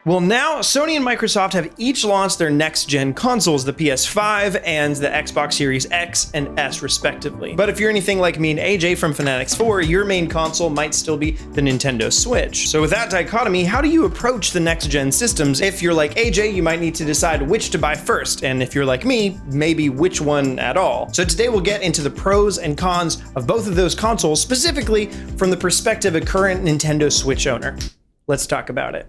Well, now Sony and Microsoft have each launched their next-gen consoles, the PS5 and the Xbox Series X and S respectively. But if you're anything like me and AJ from fanatixfour, your main console might still be the Nintendo Switch. So with that dichotomy, how do you approach the next-gen systems? If you're like AJ, you might need to decide which to buy first, and if you're like me, maybe which one at all. So today we'll get into the pros and cons of both of those consoles, specifically from the perspective of a current Nintendo Switch owner. Let's talk about it.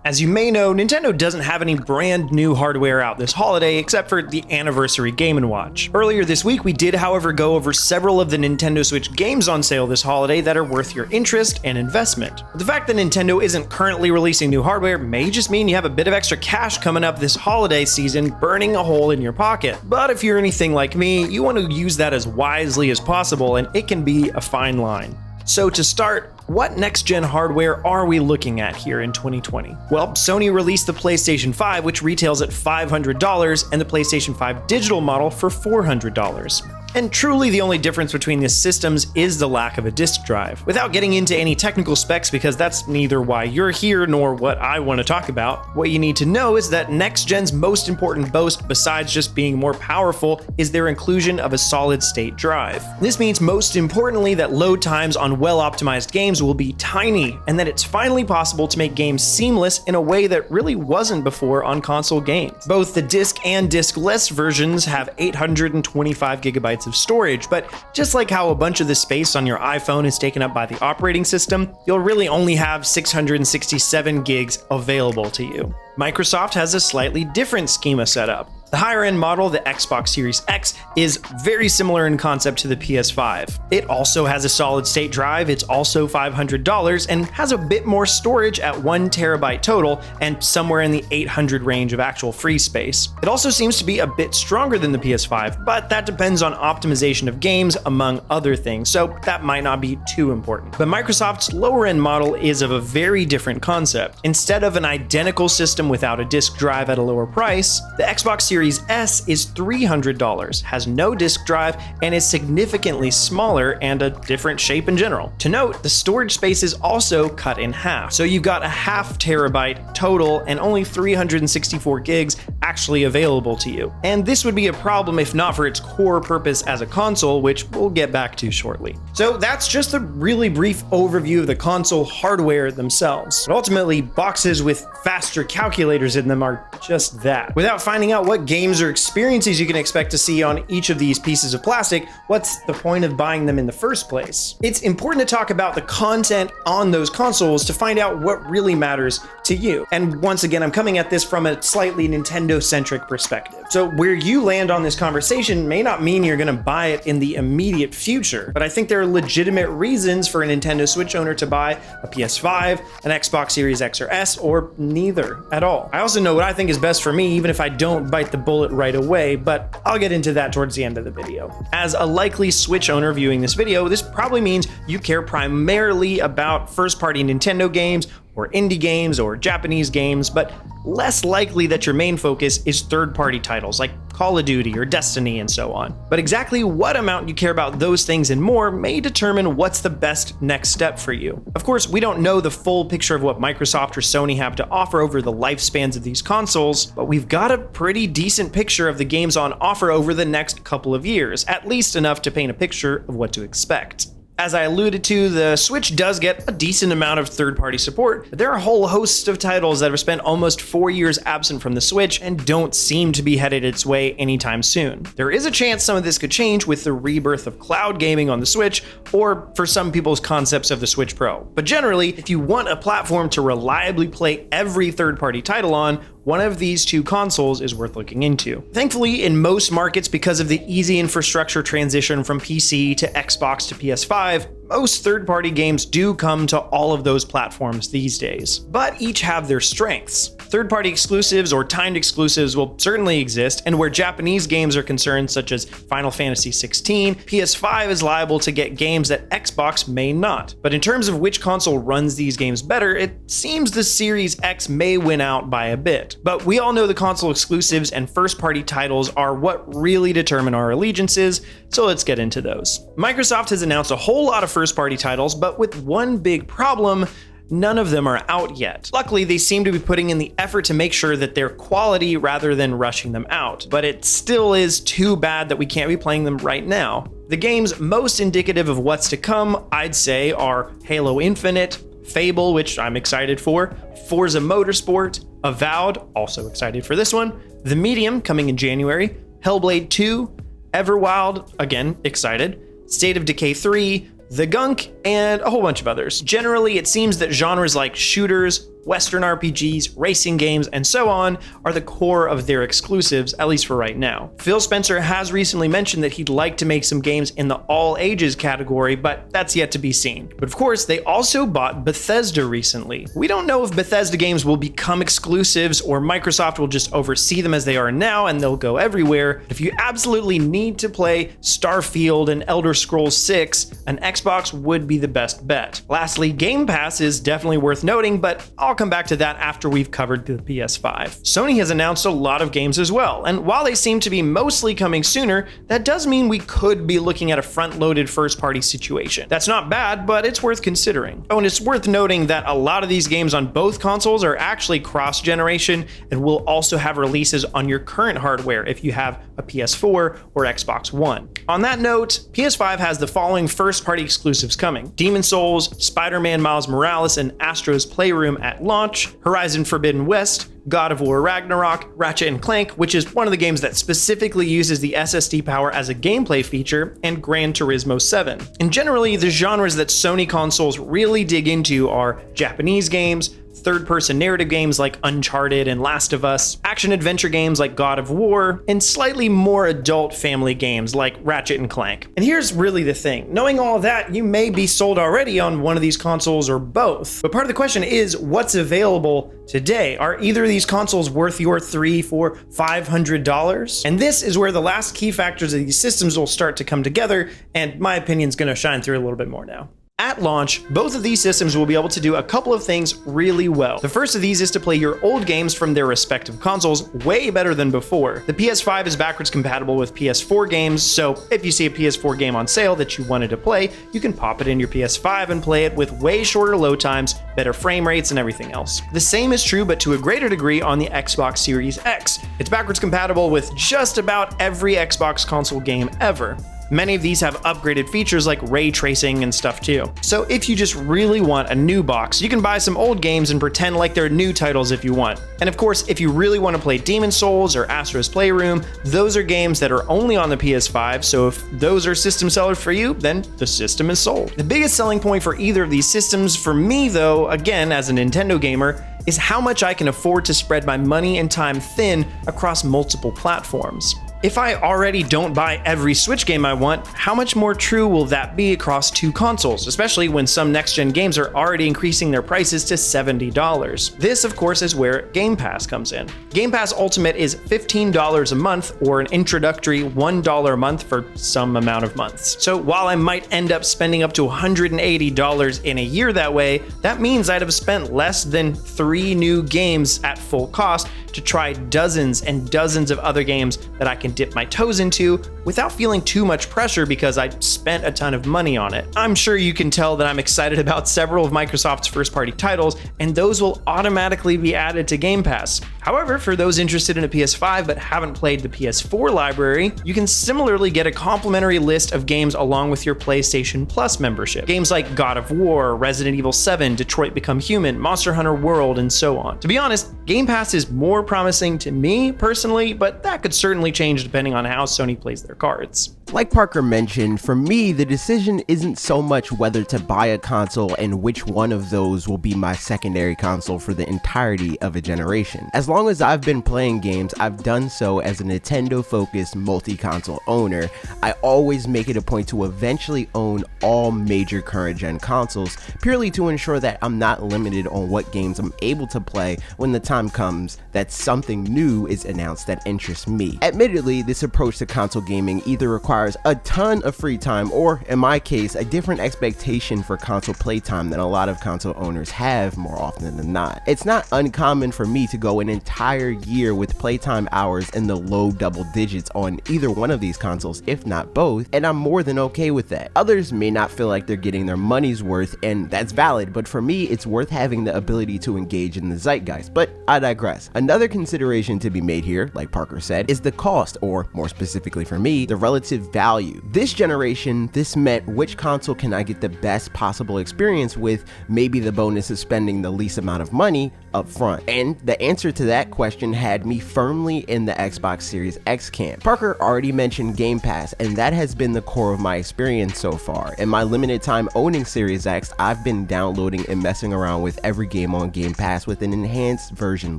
As you may know, Nintendo doesn't have any brand new hardware out this holiday except for the anniversary Game & Watch. Earlier this week, we did, however, go over several of the Nintendo Switch games on sale this holiday that are worth your interest and investment. But the fact that Nintendo isn't currently releasing new hardware may just mean you have a bit of extra cash coming up this holiday season, burning a hole in your pocket. But if you're anything like me, you want to use that as wisely as possible, and it can be a fine line. So to start, what next-gen hardware are we looking at here in 2020? Well, Sony released the PlayStation 5, which retails at $500, and the PlayStation 5 digital model for $400. And truly the only difference between these systems is the lack of a disk drive. Without getting into any technical specs, because that's neither why you're here nor what I want to talk about, what you need to know is that next-gen's most important boast, besides just being more powerful, is their inclusion of a solid-state drive. This means most importantly that load times on well-optimized games will be tiny, and that it's finally possible to make games seamless in a way that really wasn't before on console games. Both the disc and disc-less versions have 825 gigabytes of storage, but just like how a bunch of the space on your iPhone is taken up by the operating system, you'll really only have 667 gigs available to you. Microsoft has a slightly different schema setup. The higher-end model, the Xbox Series X, is very similar in concept to the PS5. It also has a solid-state drive, it's also $500, and has a bit more storage at 1 terabyte total, and somewhere in the 800 range of actual free space. It also seems to be a bit stronger than the PS5, but that depends on optimization of games, among other things, so that might not be too important. But Microsoft's lower-end model is of a very different concept. Instead of an identical system without a disk drive at a lower price, the Xbox Series S is $300, has no disk drive, and is significantly smaller and a different shape in general. To note, the storage space is also cut in half, so you've got a half terabyte total and only 364 gigs actually available to you. And this would be a problem if not for its core purpose as a console, which we'll get back to shortly. So that's just a really brief overview of the console hardware themselves. But ultimately, boxes with faster calculators in them are just that. Without finding out what games or experiences you can expect to see on each of these pieces of plastic, what's the point of buying them in the first place? It's important to talk about the content on those consoles to find out what really matters to you. And once again, I'm coming at this from a slightly Nintendo-centric perspective. So where you land on this conversation may not mean you're going to buy it in the immediate future, but I think there are legitimate reasons for a Nintendo Switch owner to buy a PS5, an Xbox Series X or S, or neither at all. I also know what I think is best for me, even if I don't bite the bullet right away, but I'll get into that towards the end of the video. As a likely Switch owner viewing this video, this probably means you care primarily about first-party Nintendo games or indie games or Japanese games, but less likely that your main focus is third-party titles like Call of Duty or Destiny and so on. But exactly what amount you care about those things and more may determine what's the best next step for you. Of course, we don't know the full picture of what Microsoft or Sony have to offer over the lifespans of these consoles, but we've got a pretty decent picture of the games on offer over the next couple of years, at least enough to paint a picture of what to expect. As I alluded to, the Switch does get a decent amount of third-party support, but there are a whole host of titles that have spent almost 4 years absent from the Switch and don't seem to be headed its way anytime soon. There is a chance some of this could change with the rebirth of cloud gaming on the Switch, or for some people's concepts of the Switch Pro. But generally, if you want a platform to reliably play every third-party title on, one of these two consoles is worth looking into. Thankfully, in most markets, because of the easy infrastructure transition from PC to Xbox to PS5, Most third-party games do come to all of those platforms these days, but each have their strengths. Third-party exclusives or timed exclusives will certainly exist, and where Japanese games are concerned, such as Final Fantasy XVI, PS5 is liable to get games that Xbox may not. But in terms of which console runs these games better, it seems the Series X may win out by a bit. But we all know the console exclusives and first-party titles are what really determine our allegiances, so let's get into those. Microsoft has announced a whole lot of first-party titles, but with one big problem: none of them are out yet. Luckily, they seem to be putting in the effort to make sure that they're quality rather than rushing them out, but it still is too bad that we can't be playing them right now. The games most indicative of what's to come, I'd say, are Halo Infinite, Fable, which I'm excited for, Forza Motorsport, Avowed, also excited for this one, The Medium, coming in January, Hellblade 2, Everwild, again, excited, State of Decay 3, The Gunk, and a whole bunch of others. Generally, it seems that genres like shooters, Western RPGs, racing games, and so on are the core of their exclusives, at least for right now. Phil Spencer has recently mentioned that he'd like to make some games in the all ages category, but that's yet to be seen. But of course, they also bought Bethesda recently. We don't know if Bethesda games will become exclusives or Microsoft will just oversee them as they are now and they'll go everywhere. If you absolutely need to play Starfield and Elder Scrolls 6, an Xbox would be the best bet. Lastly, Game Pass is definitely worth noting, but I'll come back to that after we've covered the PS5. Sony has announced a lot of games as well, and while they seem to be mostly coming sooner, that does mean we could be looking at a front-loaded first-party situation. That's not bad, but it's worth considering. Oh, and it's worth noting that a lot of these games on both consoles are actually cross-generation and will also have releases on your current hardware if you have a PS4 or Xbox One. On that note, PS5 has the following first-party exclusives coming: Demon's Souls, Spider-Man Miles Morales, and Astro's Playroom at launch, Horizon Forbidden West, God of War Ragnarok, Ratchet and Clank, which is one of the games that specifically uses the SSD power as a gameplay feature, and Gran Turismo 7. And generally, the genres that Sony consoles really dig into are Japanese games, third-person narrative games like Uncharted and Last of Us, action-adventure games like God of War, and slightly more adult family games like Ratchet and Clank. And here's really the thing. Knowing all that, you may be sold already on one of these consoles or both. But part of the question is, what's available today? Are either of these consoles worth your $300, $400, $500? And this is where the last key factors of these systems will start to come together, and my opinion's gonna shine through a little bit more now. At launch, both of these systems will be able to do a couple of things really well. The first of these is to play your old games from their respective consoles way better than before. The PS5 is backwards compatible with PS4 games, so if you see a PS4 game on sale that you wanted to play, you can pop it in your PS5 and play it with way shorter load times, better frame rates, and everything else. The same is true, but to a greater degree, on the Xbox Series X. It's backwards compatible with just about every Xbox console game ever. Many of these have upgraded features like ray tracing and stuff too. So if you just really want a new box, you can buy some old games and pretend like they're new titles if you want. And of course, if you really want to play Demon's Souls or Astro's Playroom, those are games that are only on the PS5, so if those are system sellers for you, then the system is sold. The biggest selling point for either of these systems for me though, again as a Nintendo gamer, is how much I can afford to spread my money and time thin across multiple platforms. If I already don't buy every Switch game I want, how much more true will that be across two consoles, especially when some next-gen games are already increasing their prices to $70? This, of course, is where Game Pass comes in. Game Pass Ultimate is $15 a month, or an introductory $1 a month for some amount of months. So while I might end up spending up to $180 in a year that way, that means I'd have spent less than 3 new games at full cost to try dozens and dozens of other games that I can dip my toes into without feeling too much pressure because I spent a ton of money on it. I'm sure you can tell that I'm excited about several of Microsoft's first-party titles, and those will automatically be added to Game Pass. However, for those interested in a PS5 but haven't played the PS4 library, you can similarly get a complimentary list of games along with your PlayStation Plus membership. Games like God of War, Resident Evil 7, Detroit Become Human, Monster Hunter World, and so on. To be honest, Game Pass is more promising to me personally, but that could certainly change change depending on how Sony plays their cards. Like Parker mentioned, for me, the decision isn't so much whether to buy a console and which one of those will be my secondary console for the entirety of a generation. As long as I've been playing games, I've done so as a Nintendo-focused multi-console owner. I always make it a point to eventually own all major current-gen consoles, purely to ensure that I'm not limited on what games I'm able to play when the time comes that something new is announced that interests me. Admittedly, this approach to console gaming either requires a ton of free time or, in my case, a different expectation for console playtime than a lot of console owners have more often than not. It's not uncommon for me to go an entire year with playtime hours in the low double digits on either one of these consoles, if not both, and I'm more than okay with that. Others may not feel like they're getting their money's worth, and that's valid, but for me, it's worth having the ability to engage in the zeitgeist, but I digress. Another consideration to be made here, like Parker said, is the cost, or more specifically for me, the relative value. This generation, this meant which console can I get the best possible experience with, maybe the bonus of spending the least amount of money up front. And the answer to that question had me firmly in the Xbox Series X camp. Parker already mentioned Game Pass, and that has been the core of my experience so far. In my limited time owning Series X, I've been downloading and messing around with every game on Game Pass with an enhanced version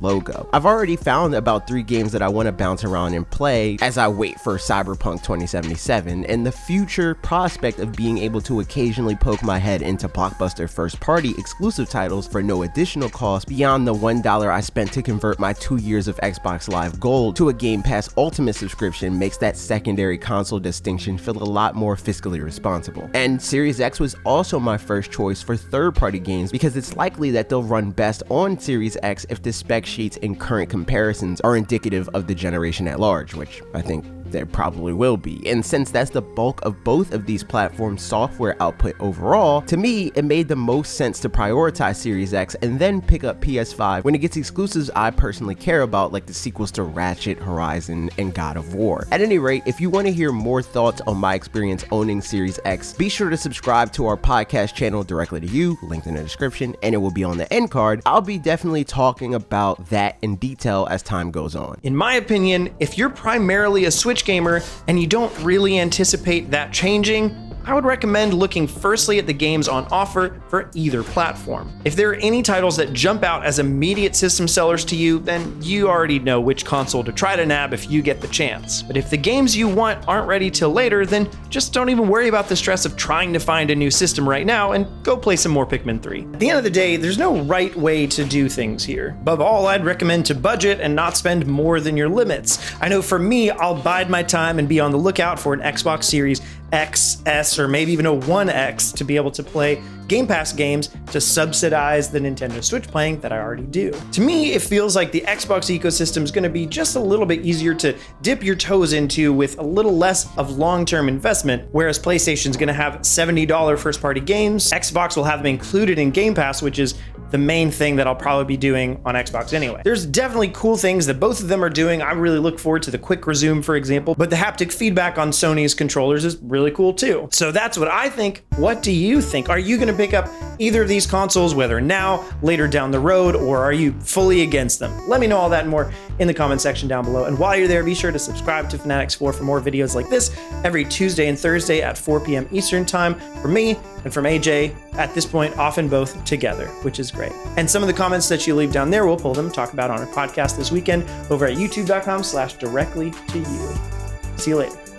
logo. I've already found about 3 games that I want to bounce around and play as I wait for Cyberpunk 2077, and the future prospect of being able to occasionally poke my head into blockbuster first-party exclusive titles for no additional cost beyond the $1 I spent to convert my 2 years of Xbox Live Gold to a Game Pass Ultimate subscription makes that secondary console distinction feel a lot more fiscally responsible. And Series X was also my first choice for third-party games because it's likely that they'll run best on Series X if the spec sheets and current comparisons are indicative of the generation at large, which I think there probably will be. And since that's the bulk of both of these platforms' software output overall, to me, it made the most sense to prioritize Series X and then pick up PS5 when it gets exclusives I personally care about, like the sequels to Ratchet, Horizon, and God of War. At any rate, if you want to hear more thoughts on my experience owning Series X, be sure to subscribe to our podcast channel directly to you, linked in the description, and it will be on the end card. I'll be definitely talking about that in detail as time goes on. In my opinion, if you're primarily a Switch gamer and you don't really anticipate that changing, I would recommend looking firstly at the games on offer for either platform. If there are any titles that jump out as immediate system sellers to you, then you already know which console to try to nab if you get the chance. But if the games you want aren't ready till later, then just don't even worry about the stress of trying to find a new system right now and go play some more Pikmin 3. At the end of the day, there's no right way to do things here. Above all, I'd recommend to budget and not spend more than your limits. I know for me, I'll bide my time and be on the lookout for an Xbox Series X, S, or maybe even a 1X to be able to play Game Pass games to subsidize the Nintendo Switch playing that I already do. To me, it feels like the Xbox ecosystem is going to be just a little bit easier to dip your toes into with a little less of long-term investment, whereas PlayStation's going to have $70 first-party games. Xbox will have them included in Game Pass, which is the main thing that I'll probably be doing on Xbox anyway. There's definitely cool things that both of them are doing. I really look forward to the quick resume, for example, but the haptic feedback on Sony's controllers is really cool too. So that's what I think. What do you think? Are you gonna pick up either of these consoles, whether now, later down the road, or are you fully against them? Let me know all that and more in the comment section down below. And while you're there, be sure to subscribe to fanatixfour for more videos like this every Tuesday and Thursday at 4 p.m. Eastern time from me and from AJ, at this point, often both together, which is great. And some of the comments that you leave down there, we'll pull them, talk about on our podcast this weekend over at youtube.com/directly to you. See you later.